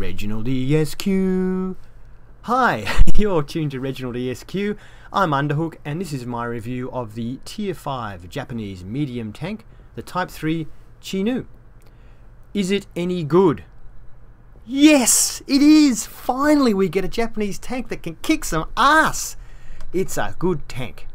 ReginaldESQ. Hi, you're tuned to ReginaldESQ. I'm Underhook, and this is my review of the Tier 5 Japanese medium tank, the Type 3 Chinu. Is it any good? Yes, it is! Finally we get a Japanese tank that can kick some ass! It's a good tank.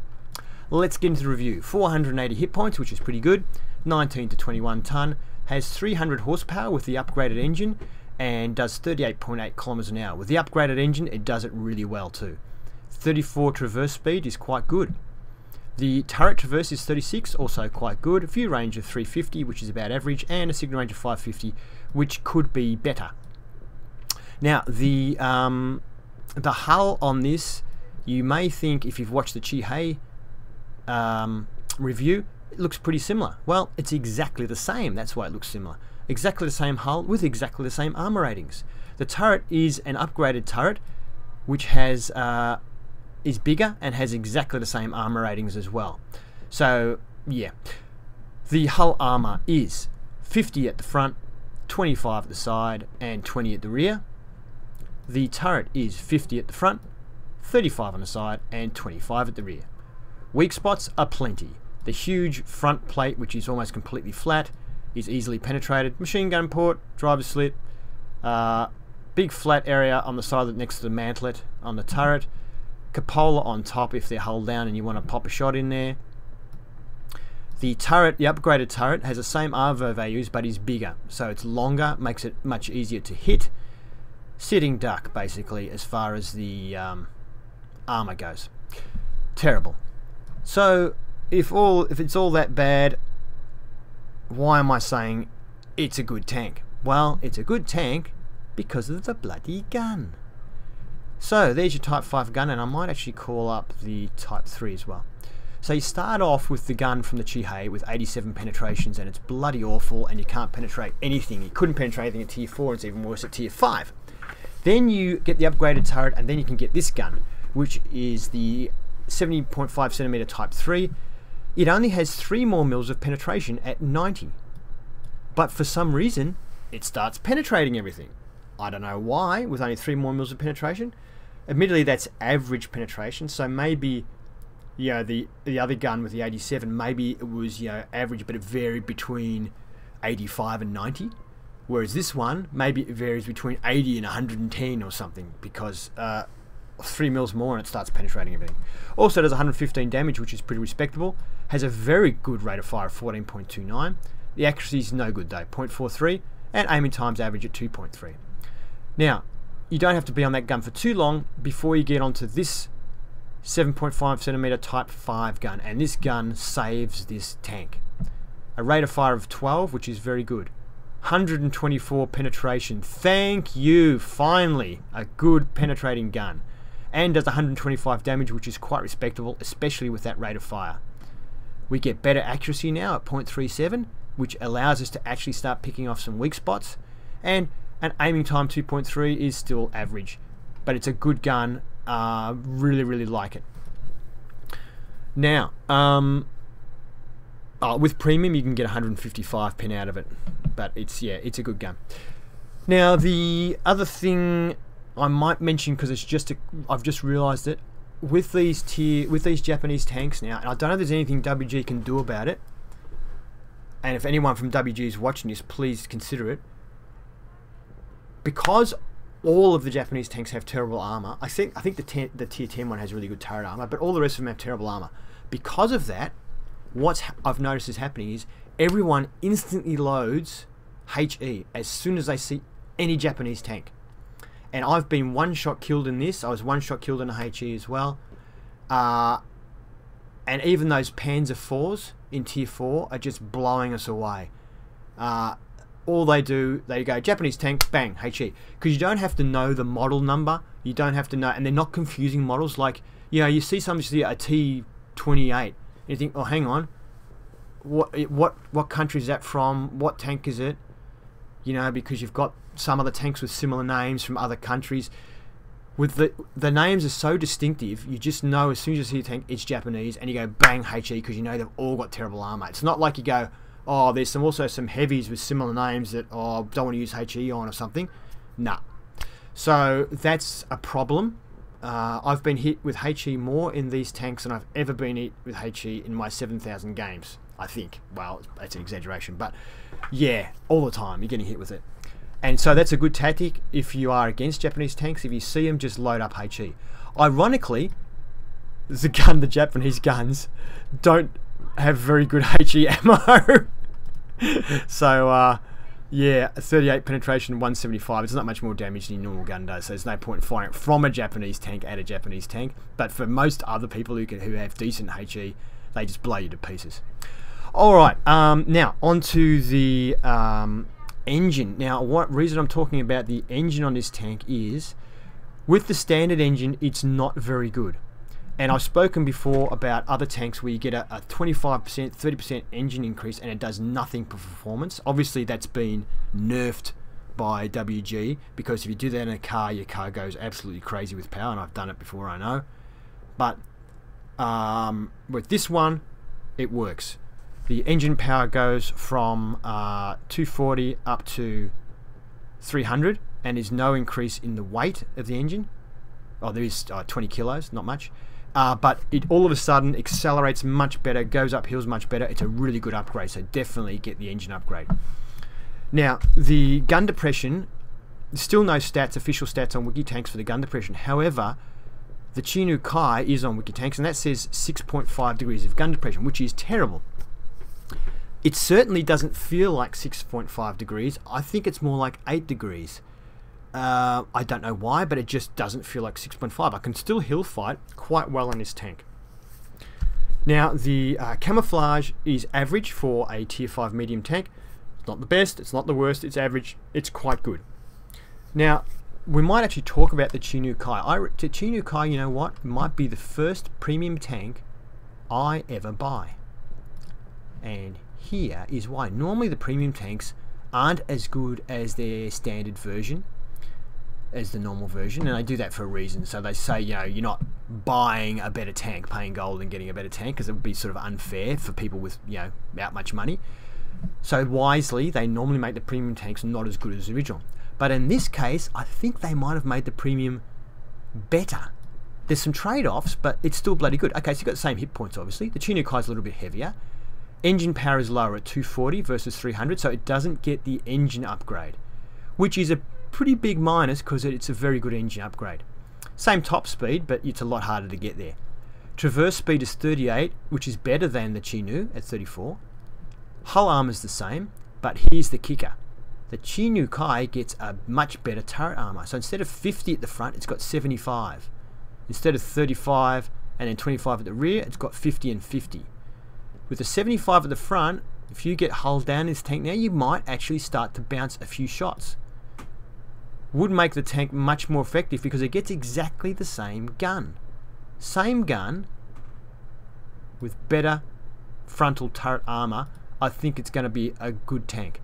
Let's get into the review. 480 hit points, which is pretty good. 19 to 21 ton. Has 300 horsepower with the upgraded engine and does 38.8 kilometers an hour. With the upgraded engine, it does it really well too. 34 traverse speed is quite good. The turret traverse is 36, also quite good. A fuel range of 350, which is about average, and a signal range of 550, which could be better. Now, the hull on this, you may think, if you've watched the Chihei review, it looks pretty similar. Well, it's exactly the same. That's why it looks similar. Exactly the same hull with exactly the same armor ratings. The turret is an upgraded turret, which has is bigger and has exactly the same armor ratings as well. So yeah, the hull armor is 50 at the front, 25 at the side, and 20 at the rear. The turret is 50 at the front, 35 on the side, and 25 at the rear. Weak spots are plenty. The huge front plate, which is almost completely flat, is easily penetrated. Machine gun port, driver's slit, big flat area on the side next to the mantlet on the turret, cupola on top if they're hull down and you want to pop a shot in there. The turret, the upgraded turret, has the same ARVO values but is bigger, so it's longer, makes it much easier to hit. Sitting duck, basically, as far as the armor goes. Terrible. So if it's all that bad, why am I saying it's a good tank? Well, it's a good tank because of the bloody gun. So there's your Type 5 gun, and I might actually call up the Type 3 as well. So you start off with the gun from the Chihei with 87 penetrations, and it's bloody awful, and you can't penetrate anything. You couldn't penetrate anything at Tier 4, and it's even worse at Tier 5. Then you get the upgraded turret, and then you can get this gun, which is the 70.5 centimeter Type 3. It only has 3 more mils of penetration at 90. But for some reason, it starts penetrating everything. I don't know why, with only 3 more mils of penetration. Admittedly, that's average penetration, so maybe, you know, the other gun with the 87, maybe it was, you know, average, but it varied between 85 and 90. Whereas this one, maybe it varies between 80 and 110 or something, because 3 mils more and it starts penetrating everything. Also does 115 damage, which is pretty respectable. Has a very good rate of fire of 14.29. The accuracy is no good though, 0.43, and aiming times average at 2.3. Now, you don't have to be on that gun for too long before you get onto this 7.5 centimeter Type 5 gun, and this gun saves this tank. A rate of fire of 12, which is very good. 124 penetration. Thank you, finally, a good penetrating gun. And does 125 damage, which is quite respectable, especially with that rate of fire. We get better accuracy now at 0.37, which allows us to actually start picking off some weak spots. And an aiming time 2.3 is still average, but it's a good gun. Really, really like it. Now, with premium, you can get 155 pen out of it, but it's a good gun. Now, the other thing I might mention, because I've just realised it, with these Japanese tanks now, and I don't know if there's anything WG can do about it, and if anyone from WG is watching this, please consider it. Because all of the Japanese tanks have terrible armor, I think the Tier 10 one has really good turret armor, but all the rest of them have terrible armor. Because of that, what I've noticed is happening is everyone instantly loads HE as soon as they see any Japanese tank. And I've been one-shot killed in this. I was one-shot killed in a HE as well. And even those Panzer IVs in Tier 4 are just blowing us away. All they do, they go, Japanese tank, bang, HE. Because you don't have to know the model number. You don't have to know, and they're not confusing models. Like, you know, you see a T28, and you think, oh, hang on. What country is that from? What tank is it? You know, because you've got some other tanks with similar names from other countries. With the names are so distinctive, you just know as soon as you see a tank, it's Japanese, and you go bang HE because you know they've all got terrible armor. It's not like you go, oh, there's also some heavies with similar names that don't want to use HE on or something. Nah, So that's a problem. I've been hit with HE more in these tanks than I've ever been hit with HE in my 7,000 games, I think. Well, that's an exaggeration, but yeah, all the time you're getting hit with it. And so that's a good tactic if you are against Japanese tanks. If you see them, just load up HE. Ironically, the Japanese guns don't have very good HE ammo. So, yeah, 38 penetration, 175. It's not much more damage than your normal gun does, so there's no point in firing it from a Japanese tank at a Japanese tank. But for most other people who have decent HE, they just blow you to pieces. Alright, now onto the engine. Now, what reason I'm talking about the engine on this tank is, with the standard engine, it's not very good. And I've spoken before about other tanks where you get a 25%, 30% engine increase and it does nothing for performance. Obviously that's been nerfed by WG, because if you do that in a car, your car goes absolutely crazy with power, and I've done it before, I know. But with this one, it works. The engine power goes from 240 up to 300, and there's no increase in the weight of the engine. Oh, there is 20 kilos, not much. But it all of a sudden accelerates much better, goes up hills much better. It's a really good upgrade, so definitely get the engine upgrade. Now, the gun depression, there's still no stats, official stats on Wiki Tanks for the gun depression. However, the Chinu Kai is on Wiki Tanks, and that says 6.5 degrees of gun depression, which is terrible. It certainly doesn't feel like 6.5 degrees. I think it's more like 8 degrees. I don't know why, but it just doesn't feel like 6.5. I can still hill fight quite well on this tank. Now, the camouflage is average for a tier 5 medium tank. It's not the best, it's not the worst, it's average, it's quite good. Now, we might actually talk about the Chinu Kai. The Chinu Kai, you know what, might be the first premium tank I ever buy. And here is why. Normally the premium tanks aren't as good as their standard version, as the normal version, and they do that for a reason. So they say, you know, you're not buying a better tank, paying gold and getting a better tank, because it would be sort of unfair for people with, you know, without much money. So wisely, they normally make the premium tanks not as good as the original. But in this case, I think they might have made the premium better. There's some trade-offs, but it's still bloody good. Okay, so you've got the same hit points, obviously. The Chinu Kai is a little bit heavier. Engine power is lower at 240 versus 300, so it doesn't get the engine upgrade, which is a pretty big minus because it's a very good engine upgrade. Same top speed, but it's a lot harder to get there. Traverse speed is 38, which is better than the Chinu at 34. Hull armor is the same, but here's the kicker. The Chinu Kai gets a much better turret armor. So instead of 50 at the front, it's got 75. Instead of 35 and then 25 at the rear, it's got 50 and 50. With the 75 at the front, if you get hull down in this tank now, you might actually start to bounce a few shots. Would make the tank much more effective because it gets exactly the same gun. Same gun with better frontal turret armor. I think it's going to be a good tank.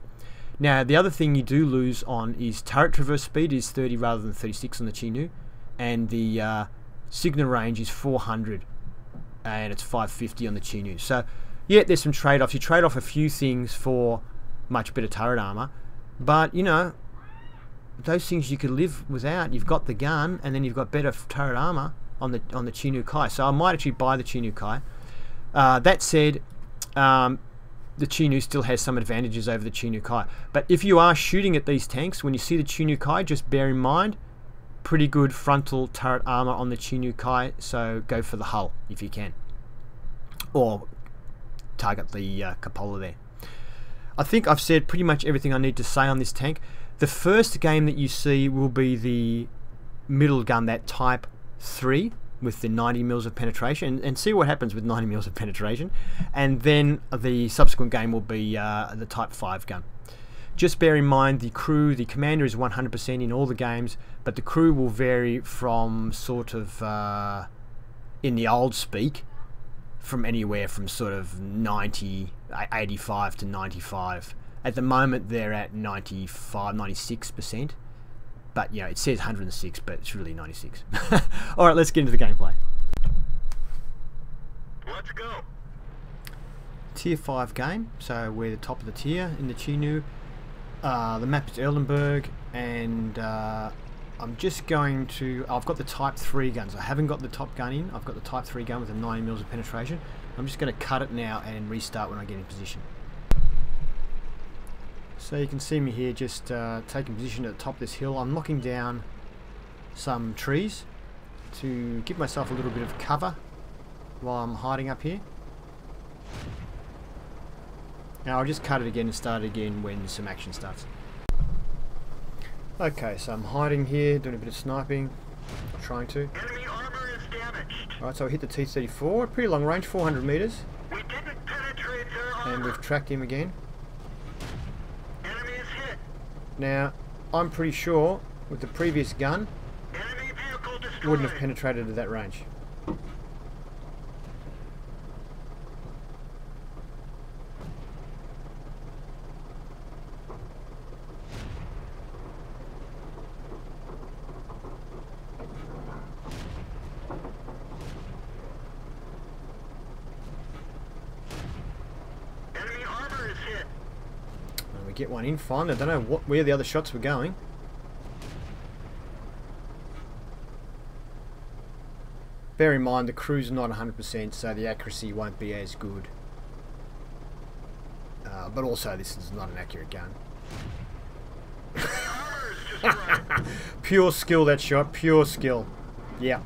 Now, the other thing you do lose on is turret traverse speed is 30 rather than 36 on the Chinu, and the signal range is 400 and it's 550 on the Chinu. So yeah, there's some trade-offs. You trade off a few things for much better turret armor, but you know, those things you could live without. You've got the gun, and then you've got better turret armor on the Chinu Kai. So I might actually buy the Chinu Kai. That said, the Chinu still has some advantages over the Chinu Kai. But if you are shooting at these tanks, when you see the Chinu Kai, just bear in mind, pretty good frontal turret armor on the Chinu Kai. So go for the hull if you can, or target the cupola there. I think I've said pretty much everything I need to say on this tank. The first game that you see will be the middle gun, that Type 3 with the 90 mils of penetration, and see what happens with 90 mils of penetration. And then the subsequent game will be the Type 5 gun. Just bear in mind the crew, the commander is 100% in all the games, but the crew will vary from sort of, in the old speak, from anywhere from sort of 85 to 95. At the moment they're at 95, 96%, but you know, it says 106, but it's really 96. Alright, let's get into the gameplay. Let's go. Tier 5 game, so we're the top of the tier in the Chinu. The map is Erlenberg, and I I'm just going to... I've got the Type 3 guns. I haven't got the top gun in. I've got the Type 3 gun with a 90mm of penetration. I'm just going to cut it now and restart when I get in position. So you can see me here just taking position at the top of this hill. I'm knocking down some trees to give myself a little bit of cover while I'm hiding up here. Now I'll just cut it again and start it again when some action starts. Okay, so I'm hiding here, doing a bit of sniping, trying to. Enemy armor is damaged. Alright, so I hit the T-34, pretty long range, 400 meters. We didn't penetrate their armor. And we've tracked him again. Enemy is hit. Now, I'm pretty sure with the previous gun, Enemy vehicle destroyed. wouldn't have penetrated at that range. Enemy armor is hit. And we get one in finally. I don't know where the other shots were going. Bear in mind the crew's not 100%, so the accuracy won't be as good. But also this is not an accurate gun. Armor is destroyed. Pure skill, that shot, pure skill. Yeah.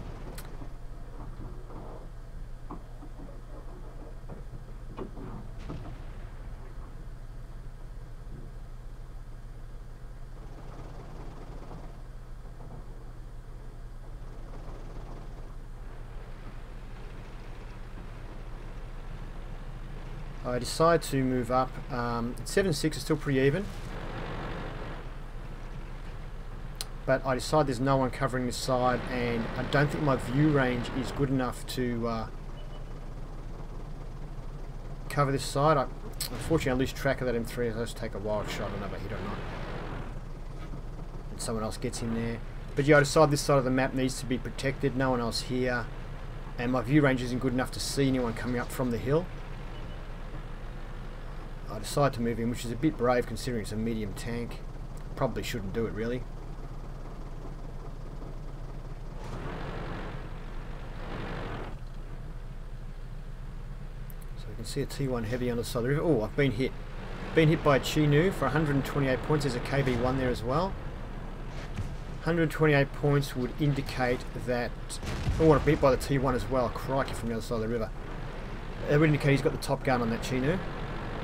I decide to move up. 7-6 is still pretty even. But I decide there's no one covering this side, and I don't think my view range is good enough to cover this side. Unfortunately, I lose track of that M3 as I just take a wild shot. I don't know if I hit or not. And someone else gets in there. But yeah, I decide this side of the map needs to be protected. No one else here. And my view range isn't good enough to see anyone coming up from the hill. I decide to move in, which is a bit brave considering it's a medium tank. Probably shouldn't do it, really. So you can see a T1 heavy on the side of the river. Oh, I've been hit. Been hit by a Chinook for 128 points. There's a KV-1 there as well. 128 points would indicate that... Oh, I've been hit by the T1 as well. Crikey, from the other side of the river. That would indicate he's got the top gun on that Chinook.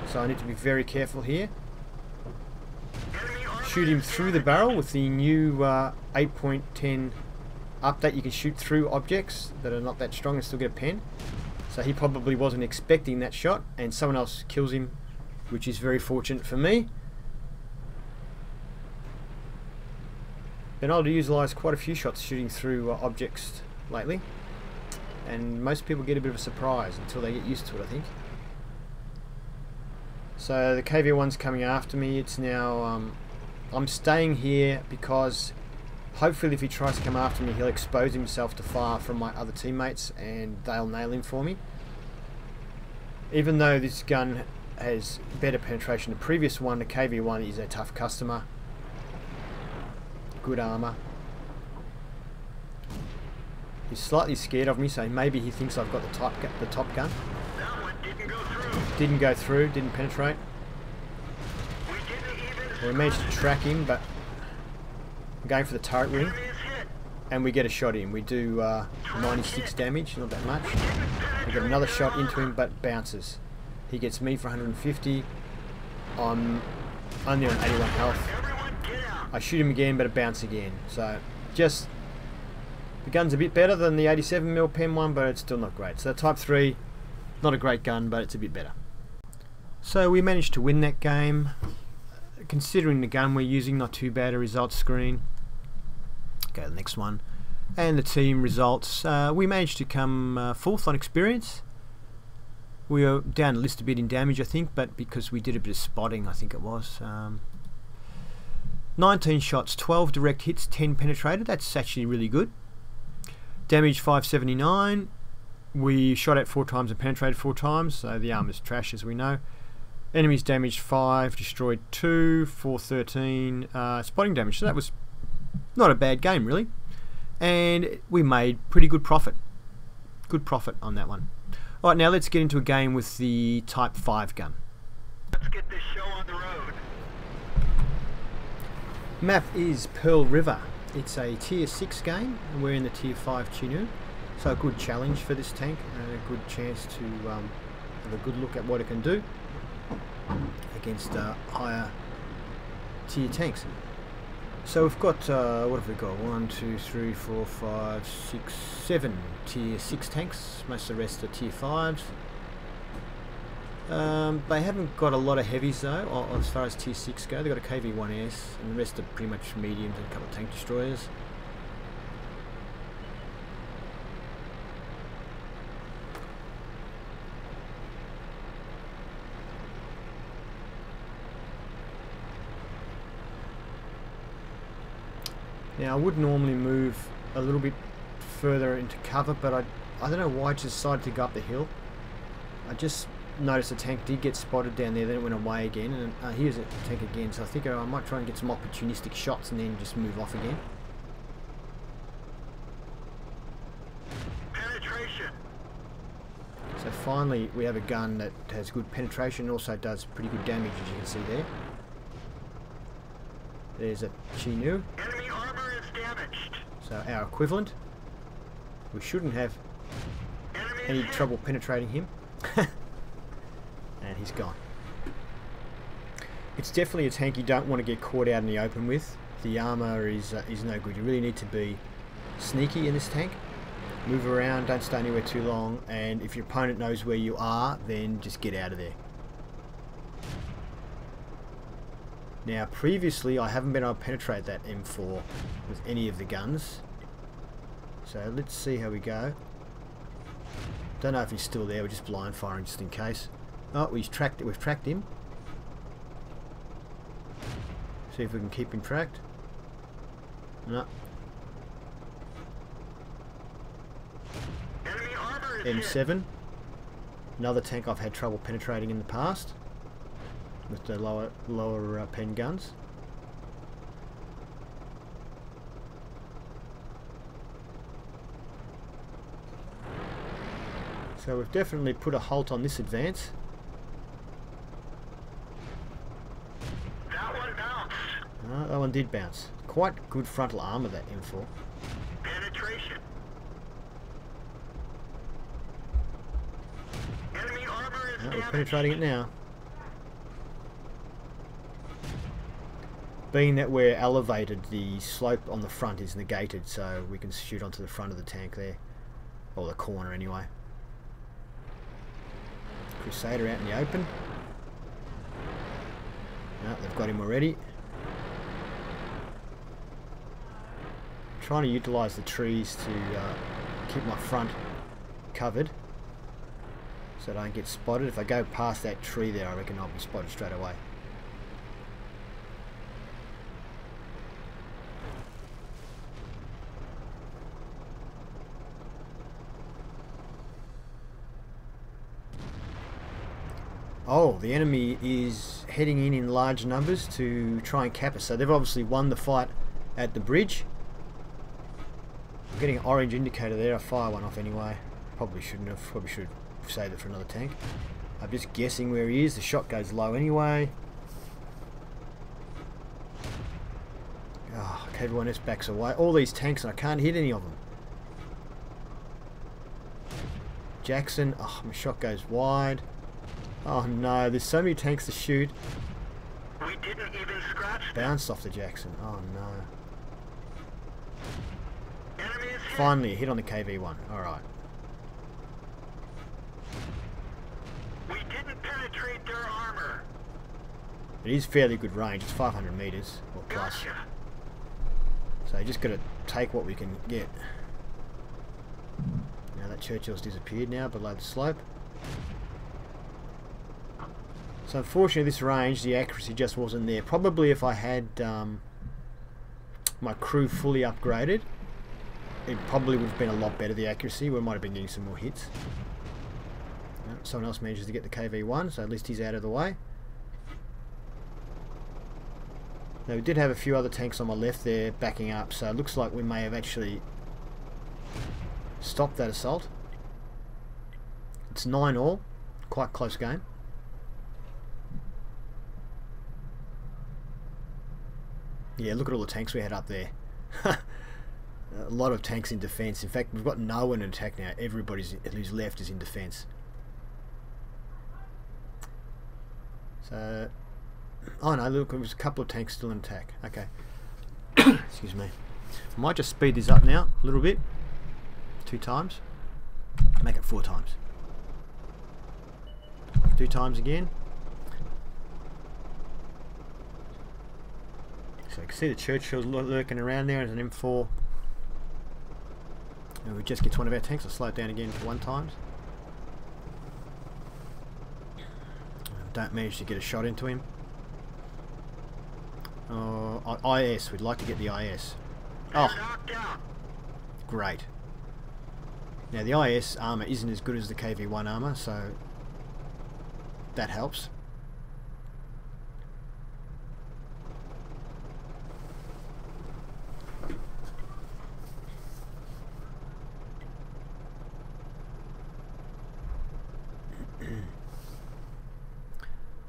So I need to be very careful here. Shoot him through the barrel with the new 8.10 update. You can shoot through objects that are not that strong and still get a pen. So he probably wasn't expecting that shot, and someone else kills him, which is very fortunate for me. Been able to utilise quite a few shots shooting through objects lately, and most people get a bit of a surprise until they get used to it, I think. So the KV-1's coming after me. It's now, I'm staying here because hopefully if he tries to come after me, he'll expose himself to fire from my other teammates and they'll nail him for me. Even though this gun has better penetration than the previous one, the KV-1 is a tough customer. Good armor. He's slightly scared of me, so maybe he thinks I've got the top gun. That one didn't go through. Didn't go through, didn't penetrate. We didn't even We managed to track him, but I'm going for the turret ring, Enemy is hit. and we get a shot in. We do 96 damage, not that much. We get another shot into him, but bounces. He gets me for 150. I'm only on 81 health. Everyone get out. I shoot him again, but it bounces again. So, just... The gun's a bit better than the 87mm pen one, but it's still not great. So, Type 3, not a great gun, but it's a bit better. So, we managed to win that game. Considering the gun we're using, not too bad a results screen. Go to the next one. And the team results. We managed to come fourth on experience. We were down a list a bit in damage, I think, but because we did a bit of spotting, I think it was. 19 shots, 12 direct hits, 10 penetrated. That's actually really good. Damage 579. We shot at 4 times and penetrated 4 times, so the armor's trash as we know. Enemies damaged 5, destroyed 2, 413 spotting damage. So that was Not a bad game, really. And we made pretty good profit. Good profit on that one. Alright, now let's get into a game with the Type 5 gun. Let's get this show on the road. Map is Pearl River. It's a tier 6 game, and we're in the tier 5 Chinook. So a good challenge for this tank, and a good chance to have a good look at what it can do against higher tier tanks. So we've got, what have we got? 1, 2, 3, 4, 5, 6, 7 tier 6 tanks. Most of the rest are tier 5s. They haven't got a lot of heavies though, as far as tier 6 go. They've got a KV-1S, and the rest are pretty much mediums and a couple of tank destroyers. Now I would normally move a little bit further into cover, but I don't know why I just decided to go up the hill. I just noticed the tank did get spotted down there, then it went away again, and here's a tank again, so I think I might try and get some opportunistic shots and then just move off again. Penetration. So finally we have a gun that has good penetration and also does pretty good damage, as you can see there. There's a Chinook. Enemy armor is damaged. So our equivalent. We shouldn't have Enemy any is hit. trouble penetrating him. And he's gone. It's definitely a tank you don't want to get caught out in the open with. The armor is no good. You really need to be sneaky in this tank. Move around, don't stay anywhere too long, and if your opponent knows where you are, then just get out of there. Now previously I haven't been able to penetrate that M4 with any of the guns. So let's see how we go. Don't know if he's still there, we're just blind firing just in case. Oh, we've tracked him. See if we can keep him tracked. No. Enemy armor is hit. M7. Another tank I've had trouble penetrating in the past with the lower pen guns. So we've definitely put a halt on this advance. That one bounced. That one did bounce. Quite good frontal armor, that M4. Penetration. Enemy armor is We're damaged. penetrating it now. Being that we're elevated, the slope on the front is negated, so we can shoot onto the front of the tank there. Or the corner anyway. Crusader out in the open. No, they've got him already. Trying to utilise the trees to keep my front covered so I don't get spotted. If I go past that tree there, I reckon I'll be spotted straight away. Oh, the enemy is heading in large numbers to try and cap us. So they've obviously won the fight at the bridge. I'm getting an orange indicator there. I'll fire one off anyway. Probably shouldn't have. Probably should have saved it for another tank. I'm just guessing where he is. The shot goes low anyway. Oh, KV-1S backs away. All these tanks and I can't hit any of them. Jackson. Oh, my shot goes wide. Oh no, there's so many tanks to shoot. We didn't even scratch them. Bounced off the Jackson. Oh no. Enemy is hit. Finally a hit on the KV-1. Alright. We didn't penetrate their armor. It is fairly good range. It's 500 meters or plus. Gotcha. So you just got to take what we can get. Now that Churchill's disappeared now below the slope. So unfortunately this range, the accuracy just wasn't there. Probably if I had my crew fully upgraded, it probably would have been a lot better, the accuracy. We might have been getting some more hits. Someone else manages to get the KV-1, so at least he's out of the way. Now we did have a few other tanks on my left there backing up, so it looks like we may have actually stopped that assault. It's 9-all, quite close game. Yeah, look at all the tanks we had up there. A lot of tanks in defence. In fact, we've got no one in attack now. Everybody who's left is in defence. So, oh no, look, there was a couple of tanks still in attack. Okay. Excuse me. I might just speed this up now a little bit. 2 times. Make it 4 times. 2 times again. So you can see the Churchill's lurking around there as an M4. And we just get to one of our tanks. I'll slow it down again for 1 times. Don't manage to get a shot into him. IS, we'd like to get the IS. Oh, great. Now the IS armour isn't as good as the KV-1 armour, so that helps.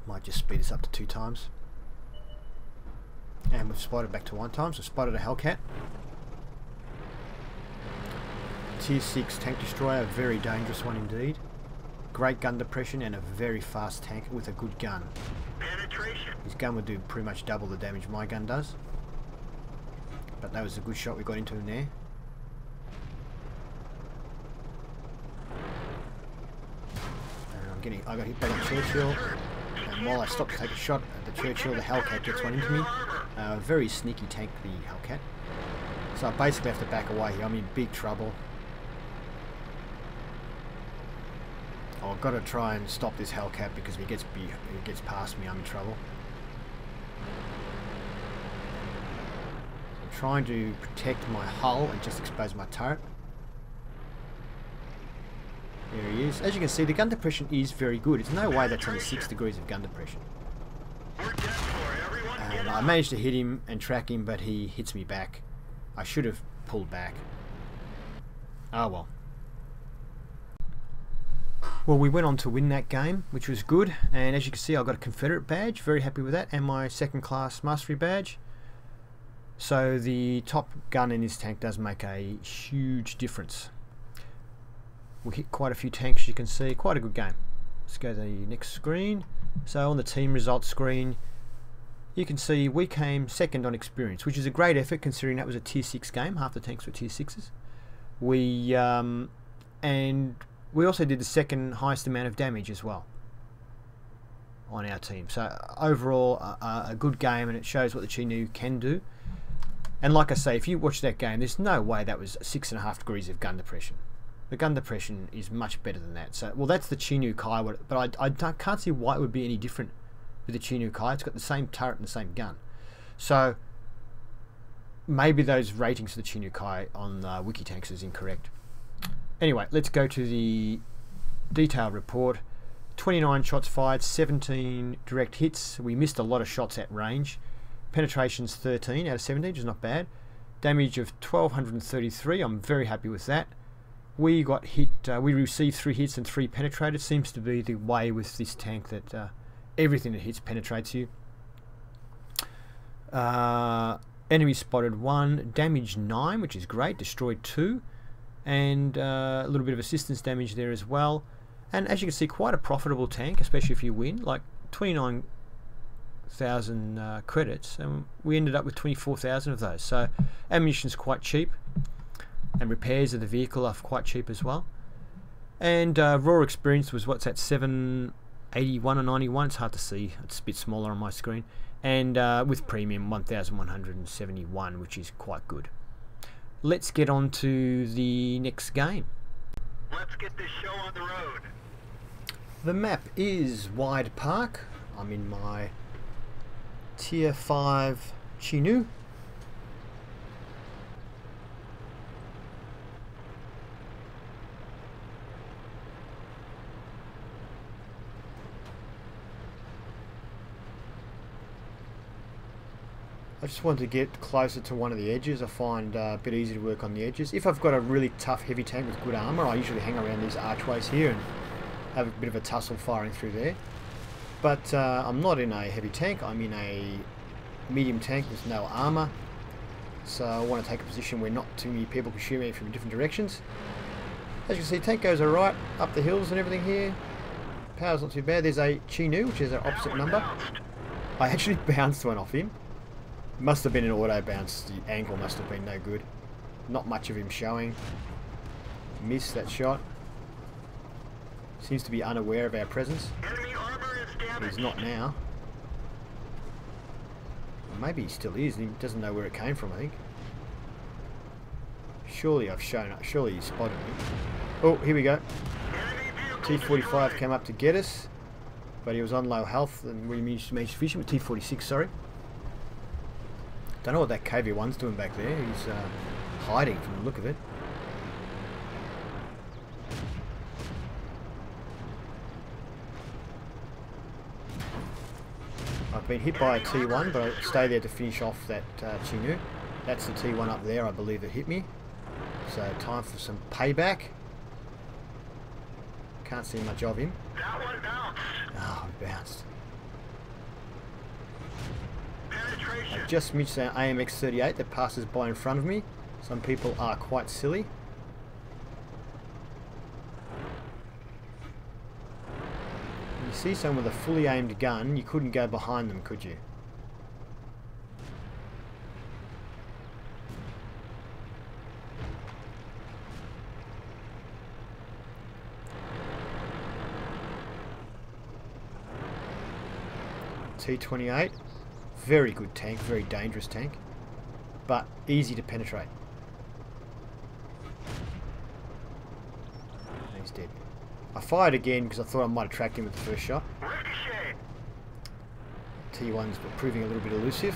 Might just speed this up to 2 times. And we've spotted back to 1 time, so spotted a Hellcat. Tier 6 tank destroyer, a very dangerous one indeed. Great gun depression and a very fast tank with a good gun. Penetration. His gun would do pretty much double the damage my gun does. But that was a good shot we got into him there. And I got hit by the Churchill. And while I stopped to take a shot at the Churchill, the Hellcat gets one into me. Very sneaky tank, the Hellcat. So I basically have to back away here. I'm in big trouble. Oh, I've got to try and stop this Hellcat because if he gets past me, I'm in trouble. I'm trying to protect my hull and just expose my turret. There he is. As you can see, the gun depression is very good. It's no way that's only 6 degrees of gun depression. And I managed to hit him and track him, but he hits me back. I should have pulled back. Oh well. Well, we went on to win that game, which was good. And as you can see, I got a Confederate badge. Very happy with that. And my 2nd class mastery badge. So the top gun in this tank does make a huge difference. We hit quite a few tanks, as you can see. Quite a good game. Let's go to the next screen. So on the team results screen, you can see we came 2nd on experience, which is a great effort considering that was a tier 6 game. Half the tanks were tier 6s. And we also did the 2nd highest amount of damage as well on our team. So overall, a good game, and it shows what the Chinook can do. And like I say, if you watch that game, there's no way that was 6.5 degrees of gun depression. The gun depression is much better than that. So, well, that's the Chinook Kai, but I can't see why it would be any different with the Chinook Kai. It's got the same turret and the same gun. So maybe those ratings for the Chinook Kai on WikiTanks is incorrect. Anyway, let's go to the detailed report. 29 shots fired, 17 direct hits. We missed a lot of shots at range. Penetrations 13 out of 17, which is not bad. Damage of 1233. I'm very happy with that. We got hit. We received 3 hits and 3 penetrated. Seems to be the way with this tank that everything that hits penetrates you. Enemy spotted 1, damage 9, which is great. Destroyed 2, and a little bit of assistance damage there as well. And as you can see, quite a profitable tank, especially if you win. Like 29,000 credits, and we ended up with 24,000 of those. So ammunition's quite cheap. And repairs of the vehicle are quite cheap as well. And raw experience was, what's that, 781 or 91? It's hard to see. It's a bit smaller on my screen. And with premium, 1,171, which is quite good. Let's get on to the next game. Let's get this show on the road. The map is Wide Park. I'm in my Tier 5 Chinook. I just want to get closer to one of the edges. I find a bit easier to work on the edges. If I've got a really tough heavy tank with good armour, I usually hang around these archways here and have a bit of a tussle firing through there. But I'm not in a heavy tank, I'm in a medium tank with no armour. So I want to take a position where not too many people can shoot me from different directions. As you can see, tank goes alright, up the hills and everything here. Power's not too bad. There's a Chinu, which is our opposite number. I actually bounced one off him. Must have been an auto bounce. The angle must have been no good. Not much of him showing. Missed that shot. Seems to be unaware of our presence. Enemy armor is damaged. He's not now. Or maybe he still is and he doesn't know where it came from, I think. Surely I've shown up. Surely he spotted me. Oh, here we go. T-45 came up to get us. But he was on low health and we managed to finish him with T-46, sorry. Don't know what that KV-1's doing back there. He's hiding from the look of it. I've been hit by a T1, but I stay there to finish off that Chinu. That's the T1 up there, I believe, that hit me. So time for some payback. Can't see much of him. That one bounced. Oh, he bounced. Penetration. I just missed an AMX-38 that passes by in front of me. Some people are quite silly. You see someone with a fully aimed gun, you couldn't go behind them, could you? T-28, very good tank, very dangerous tank, but easy to penetrate. And he's dead. I fired again because I thought I might have tracked him with the first shot. Ricochet. T1's proving a little bit elusive.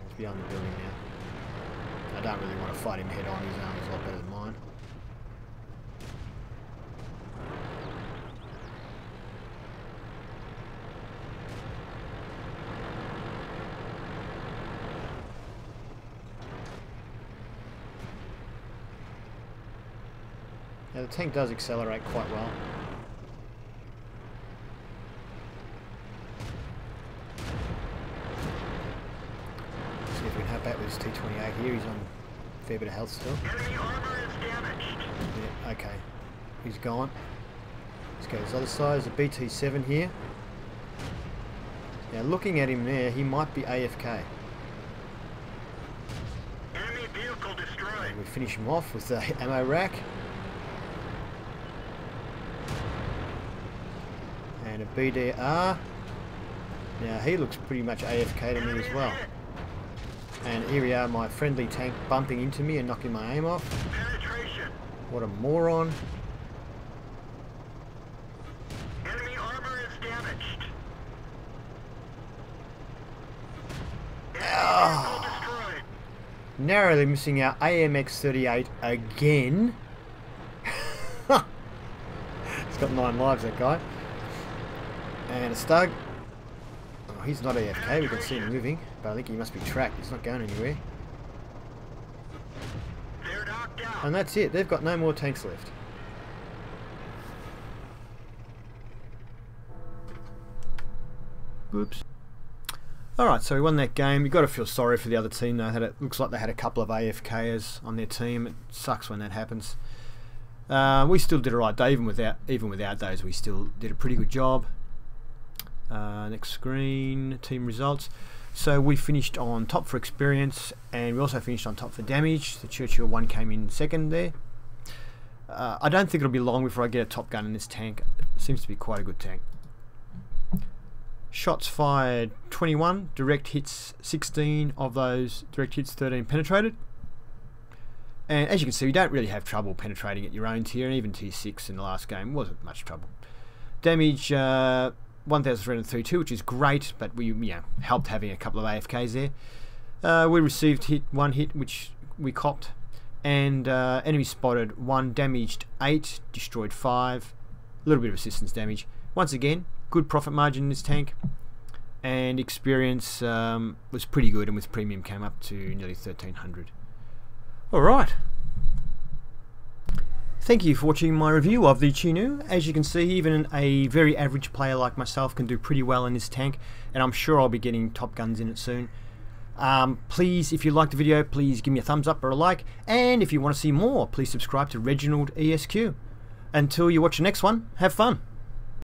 He's behind the building now. I don't really want to fight him head on, his arm's a lot better than mine. Now the tank does accelerate quite well. See if we can have that with his T-28 here. He's on a fair bit of health still. Enemy armor is damaged. Yeah, okay. He's gone. Let's go to this other side. There's a BT-7 here. Now looking at him there, he might be AFK. Enemy vehicle destroyed. We finish him off with the ammo rack. And a BDR. Now he looks pretty much AFK to me as well. And here we are, my friendly tank bumping into me and knocking my aim off. Penetration. What a moron. Enemy armor is damaged. Oh. Vehicle destroyed. Narrowly missing our AMX-38 again. He's got 9 lives, that guy. And a Stug. Oh, he's not AFK, we can see him moving, but I think he must be tracked, he's not going anywhere. They're knocked out. And that's it, they've got no more tanks left. Whoops. Alright, so we won that game. You've got to feel sorry for the other team though. It looks like they had a couple of AFKers on their team. It sucks when that happens. We still did alright though, even without those, we still did a pretty good job. Next screen, team results. So we finished on top for experience, and we also finished on top for damage. The Churchill 1 came in second there. I don't think it'll be long before I get a top gun in this tank. It seems to be quite a good tank. Shots fired 21, direct hits 16, of those direct hits 13 penetrated. And as you can see, we don't really have trouble penetrating at your own tier, and even tier 6 in the last game wasn't much trouble. Damage 1,332, which is great, but we helped having a couple of AFKs there. We received one hit, which we copped, and enemy spotted 1, damaged 8, destroyed 5, a little bit of assistance damage. Once again, good profit margin in this tank, and experience was pretty good, and with premium came up to nearly 1300. Alright, thank you for watching my review of the Chinook. As you can see, even a very average player like myself can do pretty well in this tank, and I'm sure I'll be getting top guns in it soon. Please, if you liked the video, please give me a thumbs up or a like, and if you want to see more, please subscribe to ReginaldESQ. Until you watch the next one, have fun.